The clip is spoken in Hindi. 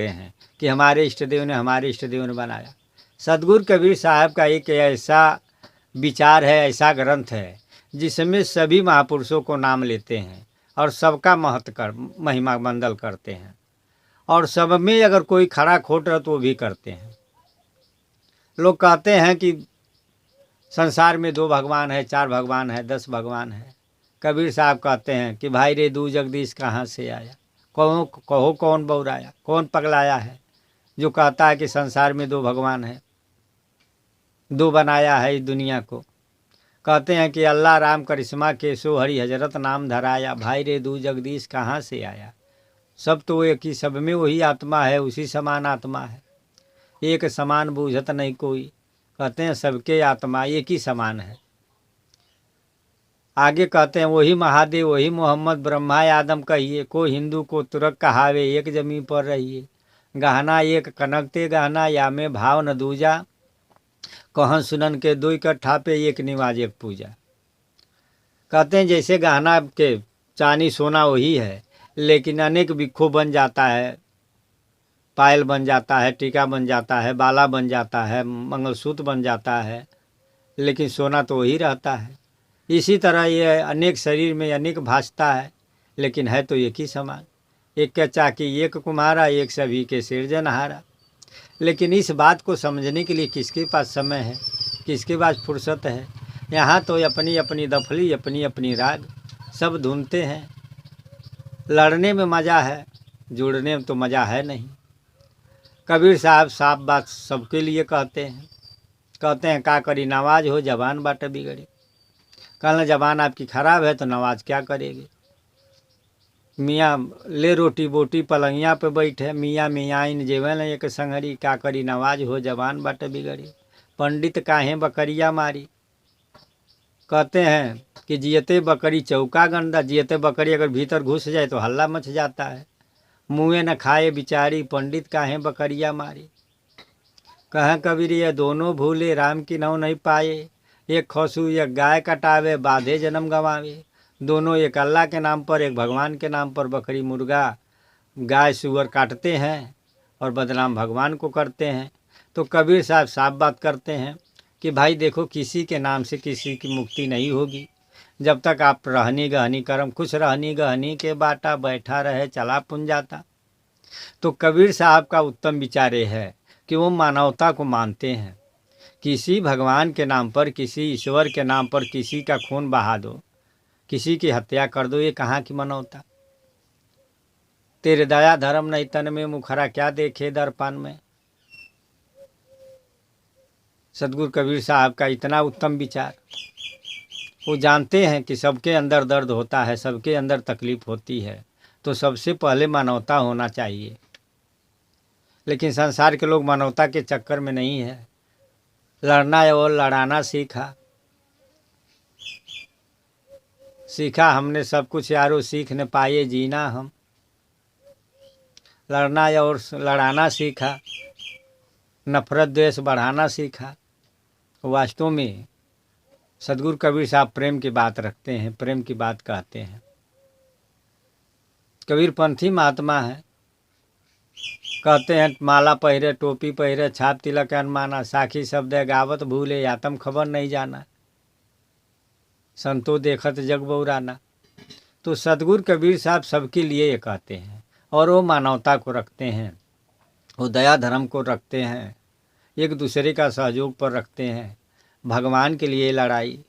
खड़े हैं कि हमारे इष्ट देव ने बनाया। सदगुरु कबीर साहब का एक ऐसा विचार है, ऐसा ग्रंथ है जिसमें सभी महापुरुषों को नाम लेते हैं और सबका महत्व कर महिमा मंडल करते हैं, और सब में अगर कोई खड़ा खोट रहा तो वो भी करते हैं। लोग कहते हैं कि संसार में 2 भगवान है, 4 भगवान है, 10 भगवान है। कबीर साहब कहते हैं कि भाई रे दू जगदीश कहाँ से आया, कहो कौन बौराया, कौन पगलाया है जो कहता है कि संसार में 2 भगवान है, 2 बनाया है इस दुनिया को। कहते हैं कि अल्लाह राम करिश्मा केशो हरि हजरत नाम धराया, भाई रे दू जगदीश कहाँ से आया। सब तो एक ही, सब में वही आत्मा है, उसी समान आत्मा है, एक समान बूझत नहीं कोई। कहते हैं सबके आत्मा एक ही समान है। आगे कहते हैं वही महादेव वही मोहम्मद ब्रह्मा आदम कहिए, को हिंदू को तुरक कहावे, एक जमीन पर रहिए। गहना एक कनकते गहना, या में भाव न दूजा, कहन सुनन के 2 इकट्ठा पे, एक निवाज एक पूजा। कहते हैं जैसे गहना के चांदी सोना वही है, लेकिन अनेक बिक्खो बन जाता है, पायल बन जाता है, टीका बन जाता है, बाला बन जाता है, मंगलसूत्र बन जाता है, लेकिन सोना तो वही रहता है। इसी तरह ये अनेक शरीर में अनेक भासता है, लेकिन है तो एक ही समान। एक का चाकी एक कुम्हारा, एक सभी के सिरजनहारा। लेकिन इस बात को समझने के लिए किसके पास समय है, किसके पास फुर्सत है। यहाँ तो अपनी अपनी दफली, अपनी अपनी राग, सब धुनते हैं। लड़ने में मज़ा है, जुड़ने में तो मज़ा है नहीं। कबीर साहब साफ बात सबके लिए कहते हैं का करी नवाज हो जबान बाट बिगड़ी। कहना जबान आपकी खराब है तो नवाज क्या करेगी। मियाँ ले रोटी बोटी पलंगिया पे बैठे, मियाँ मियाँ इन जेवन एक संगरी, क्या करी नवाज हो जबान बाट बिगड़ी। पंडित काहे बकरिया मारी। कहते हैं कि जियते बकरी चौका गंदा, जियते बकरी अगर भीतर घुस जाए तो हल्ला मच जाता है। मुँहे न खाए बिचारी, पंडित काहे बकरिया मारी। कहें कबीर ये दोनों भूले राम की नौ नहीं पाए, एक खसू एक गाय कटावे बाधे जन्म गंवावे। दोनों एक अल्लाह के नाम पर, एक भगवान के नाम पर बकरी मुर्गा गाय सुअर काटते हैं और बदनाम भगवान को करते हैं। तो कबीर साहब साफ बात करते हैं कि भाई देखो, किसी के नाम से किसी की मुक्ति नहीं होगी जब तक आप रहनी गहनी कर्म, खुश रहनी गहनी के बाटा, बैठा रहे चला पुंजाता। तो कबीर साहब का उत्तम विचार ये है कि वो मानवता को मानते हैं। किसी भगवान के नाम पर, किसी ईश्वर के नाम पर किसी का खून बहा दो, किसी की हत्या कर दो, ये कहाँ की मानवता। तेरे दया धर्म नहीं तन में, मुखरा क्या देखे दर्पण में। सदगुरु कबीर साहब का इतना उत्तम विचार। वो जानते हैं कि सबके अंदर दर्द होता है, सबके अंदर तकलीफ होती है, तो सबसे पहले मानवता होना चाहिए। लेकिन संसार के लोग मानवता के चक्कर में नहीं है। लड़ना और लड़ाना सीखा हमने सब कुछ यारो, सीख न पाए जीना हम। लड़ना और लड़ाना सीखा, नफरत द्वेष बढ़ाना सीखा। वास्तव में सदगुरु कबीर साहब प्रेम की बात रखते हैं, प्रेम की बात कहते हैं। कबीर पंथी महात्मा है। कहते हैं माला पहिरे टोपी पहिरे, छाप तिलक अनमाना, साखी शब्द गावत भूले, आत्म खबर नहीं जाना, संतो देखत जग बौराना। तो सदगुरु कबीर साहब सबके लिए ये कहते हैं, और वो मानवता को रखते हैं, वो दया धर्म को रखते हैं, एक दूसरे का सहयोग पर रखते हैं। भगवान के लिए लड़ाई,